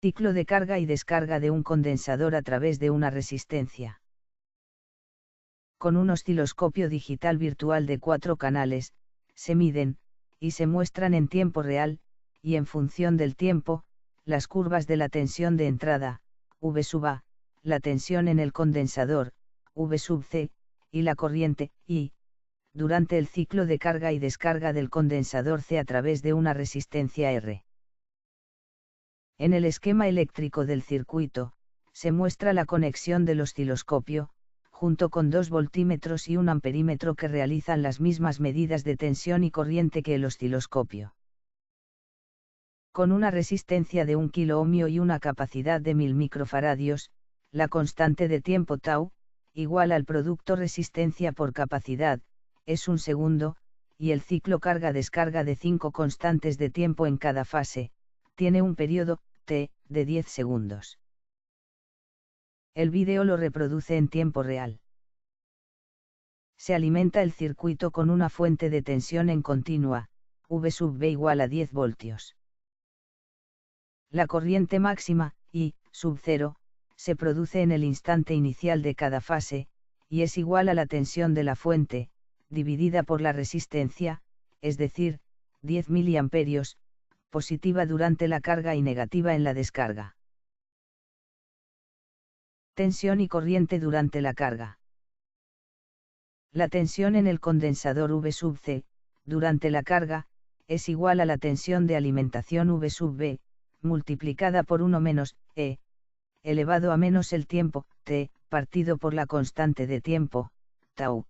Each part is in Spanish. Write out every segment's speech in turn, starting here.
Ciclo de carga y descarga de un condensador a través de una resistencia. Con un osciloscopio digital virtual de 4 canales, se miden, y se muestran en tiempo real, y en función del tiempo, las curvas de la tensión de entrada, V sub A, la tensión en el condensador, V sub C, y la corriente, I, durante el ciclo de carga y descarga del condensador C a través de una resistencia R. En el esquema eléctrico del circuito, se muestra la conexión del osciloscopio, junto con 2 voltímetros y un amperímetro que realizan las mismas medidas de tensión y corriente que el osciloscopio. Con una resistencia de 1 kiloohmio y una capacidad de 1000 microfaradios, la constante de tiempo tau, igual al producto resistencia por capacidad, es 1 segundo, y el ciclo carga-descarga de 5 constantes de tiempo en cada fase, tiene un periodo, T, de 10 segundos. El vídeo lo reproduce en tiempo real. Se alimenta el circuito con una fuente de tensión en continua, V sub B igual a 10 voltios. La corriente máxima, I, sub 0, se produce en el instante inicial de cada fase, y es igual a la tensión de la fuente, dividida por la resistencia, es decir, 10 miliamperios, positiva durante la carga y negativa en la descarga. Tensión y corriente durante la carga. La tensión en el condensador V sub C, durante la carga, es igual a la tensión de alimentación V sub B, multiplicada por 1 menos, E, elevado a menos el tiempo, T, partido por la constante de tiempo, tau.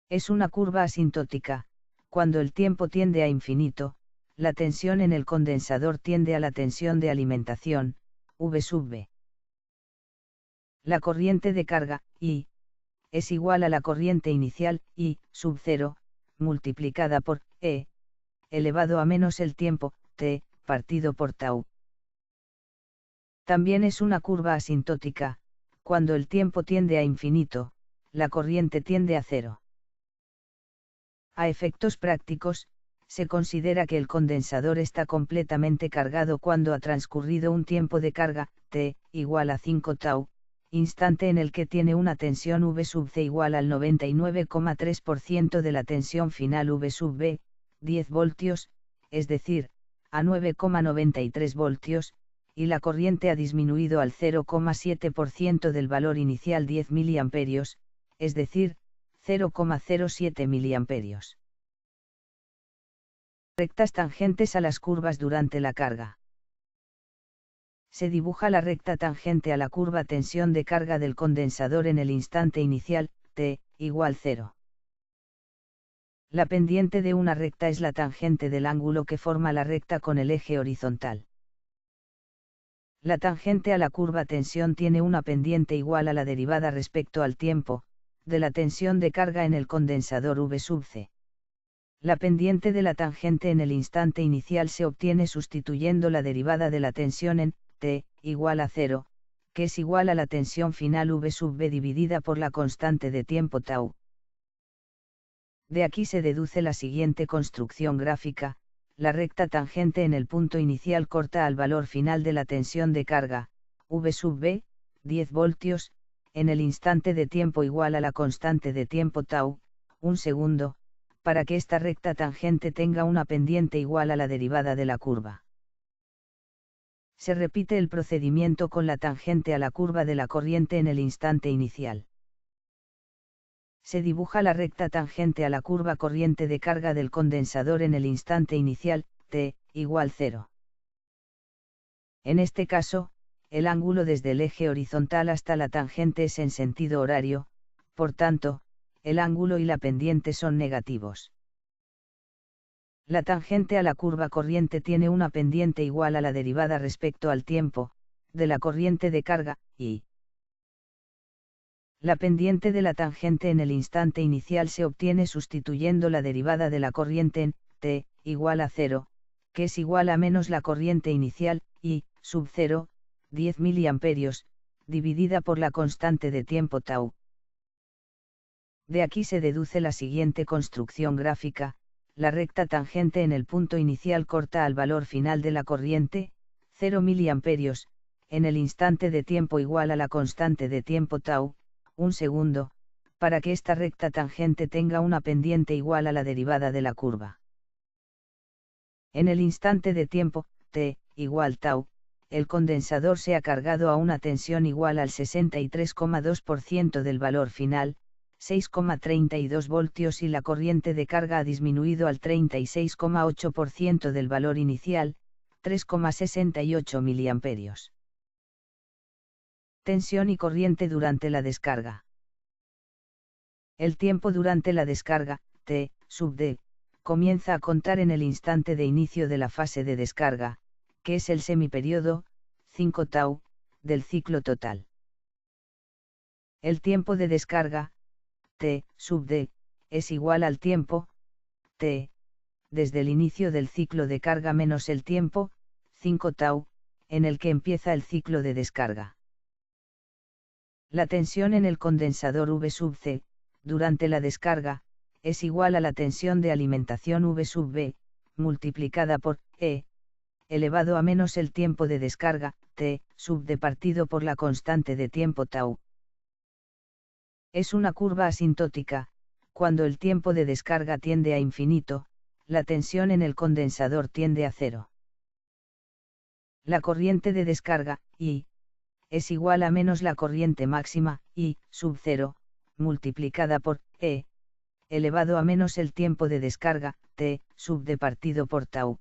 Es una curva asintótica, cuando el tiempo tiende a infinito, la tensión en el condensador tiende a la tensión de alimentación, V sub B. La corriente de carga, I, es igual a la corriente inicial, I, sub 0, multiplicada por, E, elevado a menos el tiempo, T, partido por tau. También es una curva asintótica, cuando el tiempo tiende a infinito, la corriente tiende a 0. A efectos prácticos, se considera que el condensador está completamente cargado cuando ha transcurrido un tiempo de carga, T, igual a 5 tau, instante en el que tiene una tensión V sub C igual al 99,3% de la tensión final V sub B, 10 voltios, es decir, a 9,93 voltios, y la corriente ha disminuido al 0,7% del valor inicial 10 miliamperios, es decir, 0,07 miliamperios. Rectas tangentes a las curvas durante la carga. Se dibuja la recta tangente a la curva tensión de carga del condensador en el instante inicial, T, igual 0. La pendiente de una recta es la tangente del ángulo que forma la recta con el eje horizontal. La tangente a la curva tensión tiene una pendiente igual a la derivada respecto al tiempo, de la tensión de carga en el condensador V sub C. La pendiente de la tangente en el instante inicial se obtiene sustituyendo la derivada de la tensión en T, igual a 0, que es igual a la tensión final V sub B dividida por la constante de tiempo tau. De aquí se deduce la siguiente construcción gráfica: la recta tangente en el punto inicial corta al valor final de la tensión de carga, V sub B, 10 voltios, en el instante de tiempo igual a la constante de tiempo tau, 1 segundo, para que esta recta tangente tenga una pendiente igual a la derivada de la curva. Se repite el procedimiento con la tangente a la curva de la corriente en el instante inicial. Se dibuja la recta tangente a la curva corriente de carga del condensador en el instante inicial, T, igual 0. En este caso, el ángulo desde el eje horizontal hasta la tangente es en sentido horario, por tanto, el ángulo y la pendiente son negativos. La tangente a la curva corriente tiene una pendiente igual a la derivada respecto al tiempo, de la corriente de carga, I. La pendiente de la tangente en el instante inicial se obtiene sustituyendo la derivada de la corriente en T, igual a 0, que es igual a menos la corriente inicial, I, sub 0, 10 miliamperios, dividida por la constante de tiempo tau. De aquí se deduce la siguiente construcción gráfica: la recta tangente en el punto inicial corta al valor final de la corriente, 0 miliamperios, en el instante de tiempo igual a la constante de tiempo tau, 1 segundo, para que esta recta tangente tenga una pendiente igual a la derivada de la curva. En el instante de tiempo, t, igual tau, el condensador se ha cargado a una tensión igual al 63,2% del valor final, 6,32 voltios, y la corriente de carga ha disminuido al 36,8% del valor inicial, 3,68 miliamperios. Tensión y corriente durante la descarga. El tiempo durante la descarga, t, sub d, comienza a contar en el instante de inicio de la fase de descarga, que es el semiperiodo, 5 tau, del ciclo total. El tiempo de descarga, t, sub d, es igual al tiempo, t, desde el inicio del ciclo de carga menos el tiempo, 5 tau, en el que empieza el ciclo de descarga. La tensión en el condensador V sub c, durante la descarga, es igual a la tensión de alimentación V sub b, multiplicada por E, elevado a menos el tiempo de descarga, T, sub d partido por la constante de tiempo tau. Es una curva asintótica, cuando el tiempo de descarga tiende a infinito, la tensión en el condensador tiende a cero. La corriente de descarga, I, es igual a menos la corriente máxima, I, sub 0, multiplicada por E, elevado a menos el tiempo de descarga, T, sub d partido por tau.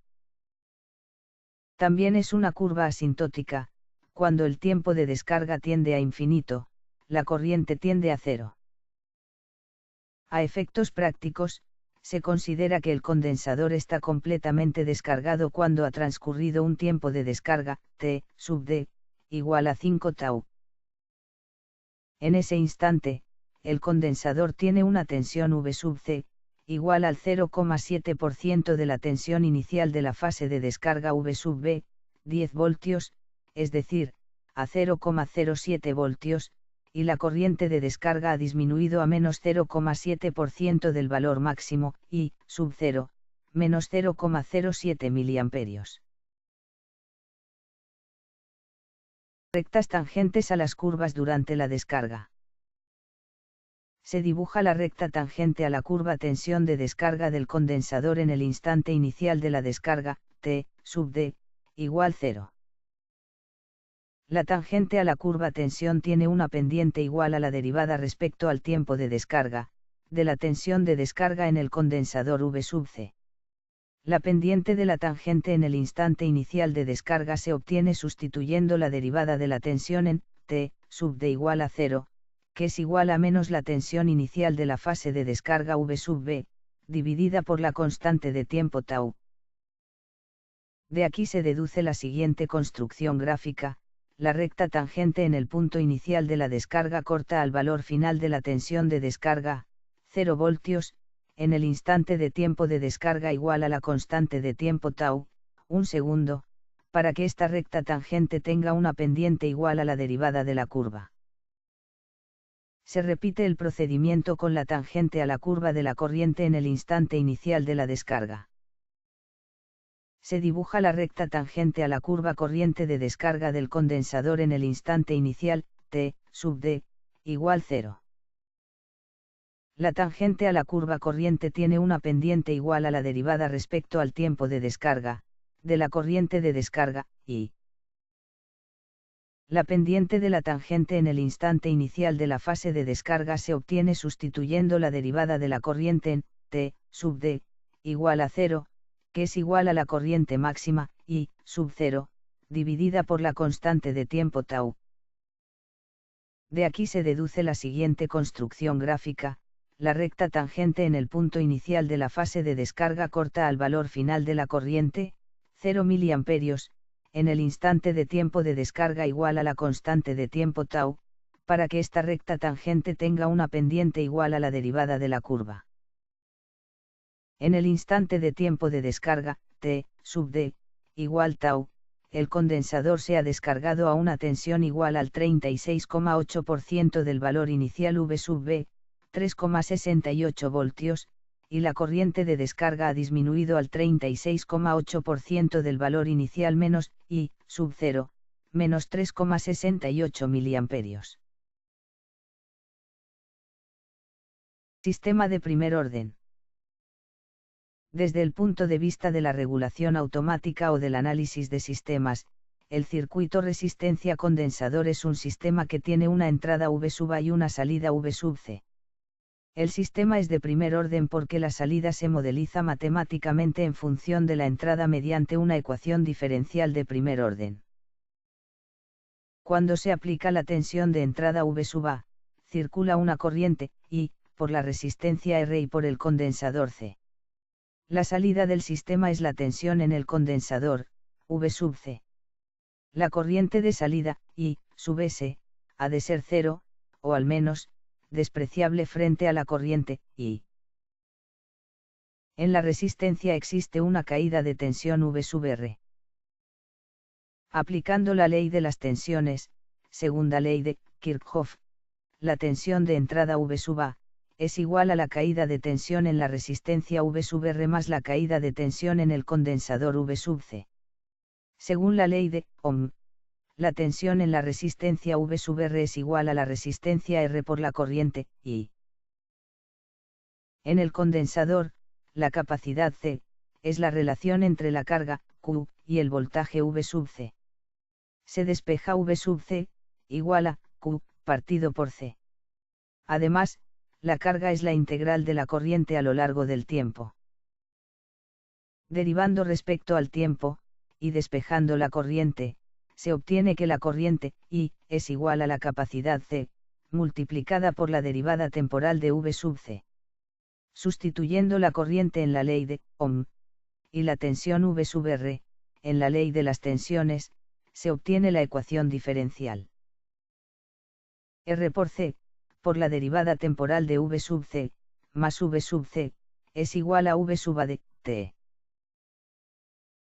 También es una curva asintótica, cuando el tiempo de descarga tiende a infinito, la corriente tiende a cero. A efectos prácticos, se considera que el condensador está completamente descargado cuando ha transcurrido un tiempo de descarga, T, sub d, igual a 5 tau. En ese instante, el condensador tiene una tensión V sub c, igual al 0,7% de la tensión inicial de la fase de descarga V sub b, 10 voltios, es decir, a 0,07 voltios, y la corriente de descarga ha disminuido a menos 0,7% del valor máximo, I, sub 0, menos 0,07 miliamperios. Rectas tangentes a las curvas durante la descarga. Se dibuja la recta tangente a la curva tensión de descarga del condensador en el instante inicial de la descarga, T, sub d, igual 0. La tangente a la curva tensión tiene una pendiente igual a la derivada respecto al tiempo de descarga, de la tensión de descarga en el condensador V sub c. La pendiente de la tangente en el instante inicial de descarga se obtiene sustituyendo la derivada de la tensión en T, sub d igual a 0, que es igual a menos la tensión inicial de la fase de descarga V sub b, dividida por la constante de tiempo tau. De aquí se deduce la siguiente construcción gráfica: la recta tangente en el punto inicial de la descarga corta al valor final de la tensión de descarga, 0 voltios, en el instante de tiempo de descarga igual a la constante de tiempo tau, 1 segundo, para que esta recta tangente tenga una pendiente igual a la derivada de la curva. Se repite el procedimiento con la tangente a la curva de la corriente en el instante inicial de la descarga. Se dibuja la recta tangente a la curva corriente de descarga del condensador en el instante inicial, T, sub d, igual 0. La tangente a la curva corriente tiene una pendiente igual a la derivada respecto al tiempo de descarga, de la corriente de descarga, I. La pendiente de la tangente en el instante inicial de la fase de descarga se obtiene sustituyendo la derivada de la corriente en T, sub d, igual a 0, que es igual a la corriente máxima, I, sub 0, dividida por la constante de tiempo tau. De aquí se deduce la siguiente construcción gráfica: la recta tangente en el punto inicial de la fase de descarga corta al valor final de la corriente, 0 miliamperios, en el instante de tiempo de descarga igual a la constante de tiempo tau, para que esta recta tangente tenga una pendiente igual a la derivada de la curva. En el instante de tiempo de descarga, T, sub d, igual tau, el condensador se ha descargado a una tensión igual al 36,8% del valor inicial V sub b, 3,68 voltios, y la corriente de descarga ha disminuido al 36,8% del valor inicial menos, I, sub 0, menos 3,68 mA. Sistema de primer orden. Desde el punto de vista de la regulación automática o del análisis de sistemas, el circuito resistencia condensador es un sistema que tiene una entrada V sub A y una salida V sub C. El sistema es de primer orden porque la salida se modeliza matemáticamente en función de la entrada mediante una ecuación diferencial de primer orden. Cuando se aplica la tensión de entrada V sub A, circula una corriente, I, por la resistencia R y por el condensador C. La salida del sistema es la tensión en el condensador, V sub C. La corriente de salida, I, sub S, ha de ser cero, o al menos, despreciable frente a la corriente, I. En la resistencia existe una caída de tensión V sub R. Aplicando la ley de las tensiones, segunda ley de Kirchhoff, la tensión de entrada V sub A, es igual a la caída de tensión en la resistencia V sub R más la caída de tensión en el condensador V sub C. Según la ley de Ohm, la tensión en la resistencia V sub R es igual a la resistencia R por la corriente, I. En el condensador, la capacidad C, es la relación entre la carga, Q, y el voltaje V sub C. Se despeja V sub C, igual a, Q, partido por C. Además, la carga es la integral de la corriente a lo largo del tiempo. Derivando respecto al tiempo, y despejando la corriente, se obtiene que la corriente, I, es igual a la capacidad C, multiplicada por la derivada temporal de V sub C. Sustituyendo la corriente en la ley de Ohm, y la tensión V sub R, en la ley de las tensiones, se obtiene la ecuación diferencial. R por C, por la derivada temporal de V sub C, más V sub C, es igual a V sub A de T.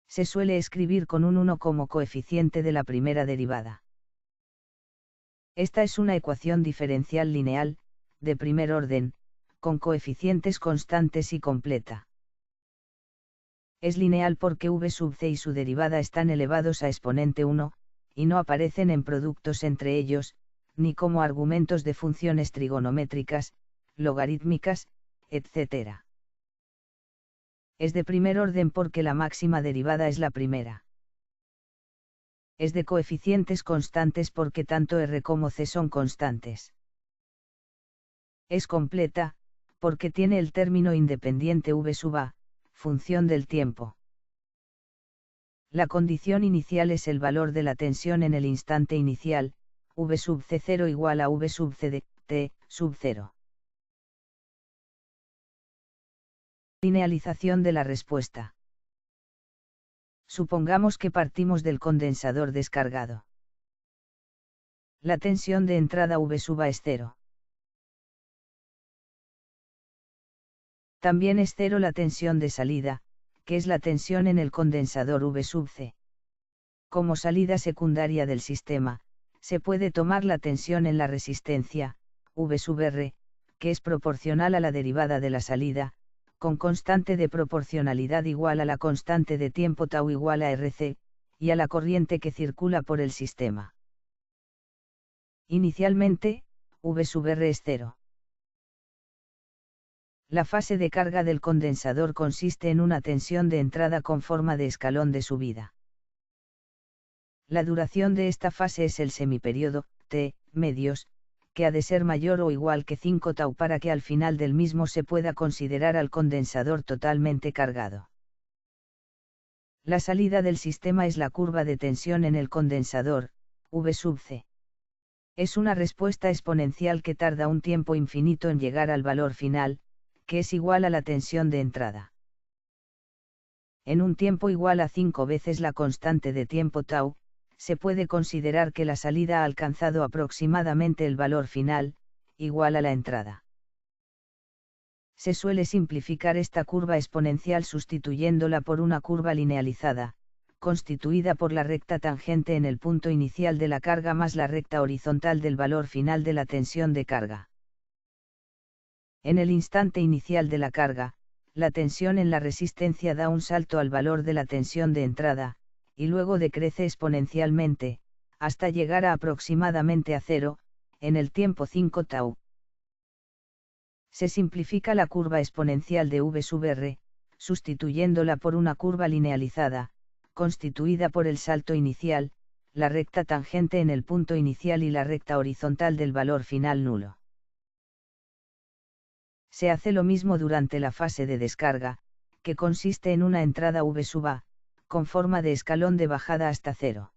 Se suele escribir con un 1 como coeficiente de la primera derivada. Esta es una ecuación diferencial lineal, de primer orden, con coeficientes constantes y completa. Es lineal porque V sub C y su derivada están elevados a exponente 1, y no aparecen en productos entre ellos, ni como argumentos de funciones trigonométricas, logarítmicas, etc. Es de primer orden porque la máxima derivada es la primera. Es de coeficientes constantes porque tanto R como C son constantes. Es completa, porque tiene el término independiente V sub A, función del tiempo. La condición inicial es el valor de la tensión en el instante inicial, V sub C0 igual a V sub C de T sub 0. Linealización de la respuesta. Supongamos que partimos del condensador descargado. La tensión de entrada V sub A es 0. También es 0 la tensión de salida, que es la tensión en el condensador V sub C. Como salida secundaria del sistema, se puede tomar la tensión en la resistencia, V sub R, que es proporcional a la derivada de la salida, con constante de proporcionalidad igual a la constante de tiempo tau igual a RC, y a la corriente que circula por el sistema. Inicialmente, V sub R es 0. La fase de carga del condensador consiste en una tensión de entrada con forma de escalón de subida. La duración de esta fase es el semiperíodo, T, medios, que ha de ser mayor o igual que 5 tau para que al final del mismo se pueda considerar al condensador totalmente cargado. La salida del sistema es la curva de tensión en el condensador, V sub C. Es una respuesta exponencial que tarda un tiempo infinito en llegar al valor final, que es igual a la tensión de entrada. En un tiempo igual a 5 veces la constante de tiempo tau, se puede considerar que la salida ha alcanzado aproximadamente el valor final, igual a la entrada. Se suele simplificar esta curva exponencial sustituyéndola por una curva linealizada, constituida por la recta tangente en el punto inicial de la carga más la recta horizontal del valor final de la tensión de carga. En el instante inicial de la carga, la tensión en la resistencia da un salto al valor de la tensión de entrada, y luego decrece exponencialmente, hasta llegar a aproximadamente a cero, en el tiempo 5 tau. Se simplifica la curva exponencial de V sub R, sustituyéndola por una curva linealizada, constituida por el salto inicial, la recta tangente en el punto inicial y la recta horizontal del valor final nulo. Se hace lo mismo durante la fase de descarga, que consiste en una entrada V sub A, con forma de escalón de bajada hasta cero.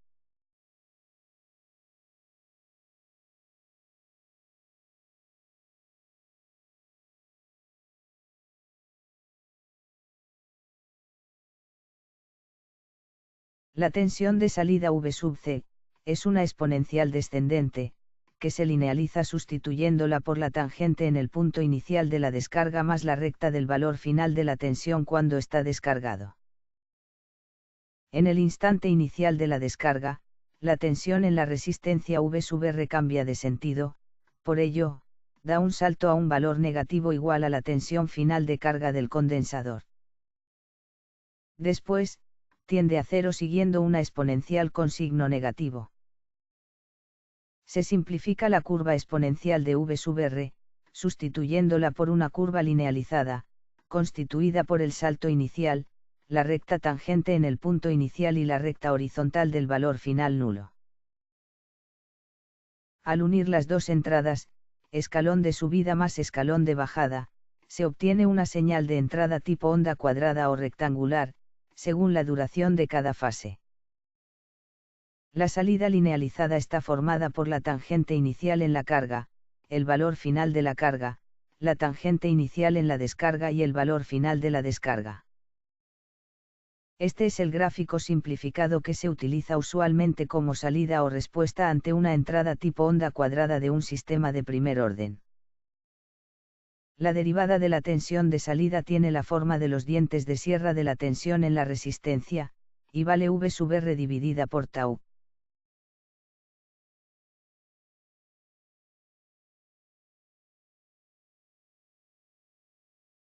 La tensión de salida V sub C, es una exponencial descendente, que se linealiza sustituyéndola por la tangente en el punto inicial de la descarga más la recta del valor final de la tensión cuando está descargado. En el instante inicial de la descarga, la tensión en la resistencia V sub R cambia de sentido, por ello, da un salto a un valor negativo igual a la tensión final de carga del condensador. Después, tiende a cero siguiendo una exponencial con signo negativo. Se simplifica la curva exponencial de V sub R, sustituyéndola por una curva linealizada, constituida por el salto inicial, la recta tangente en el punto inicial y la recta horizontal del valor final nulo. Al unir las dos entradas, escalón de subida más escalón de bajada, se obtiene una señal de entrada tipo onda cuadrada o rectangular, según la duración de cada fase. La salida linealizada está formada por la tangente inicial en la carga, el valor final de la carga, la tangente inicial en la descarga y el valor final de la descarga. Este es el gráfico simplificado que se utiliza usualmente como salida o respuesta ante una entrada tipo onda cuadrada de un sistema de primer orden. La derivada de la tensión de salida tiene la forma de los dientes de sierra de la tensión en la resistencia, y vale V sub R dividida por tau.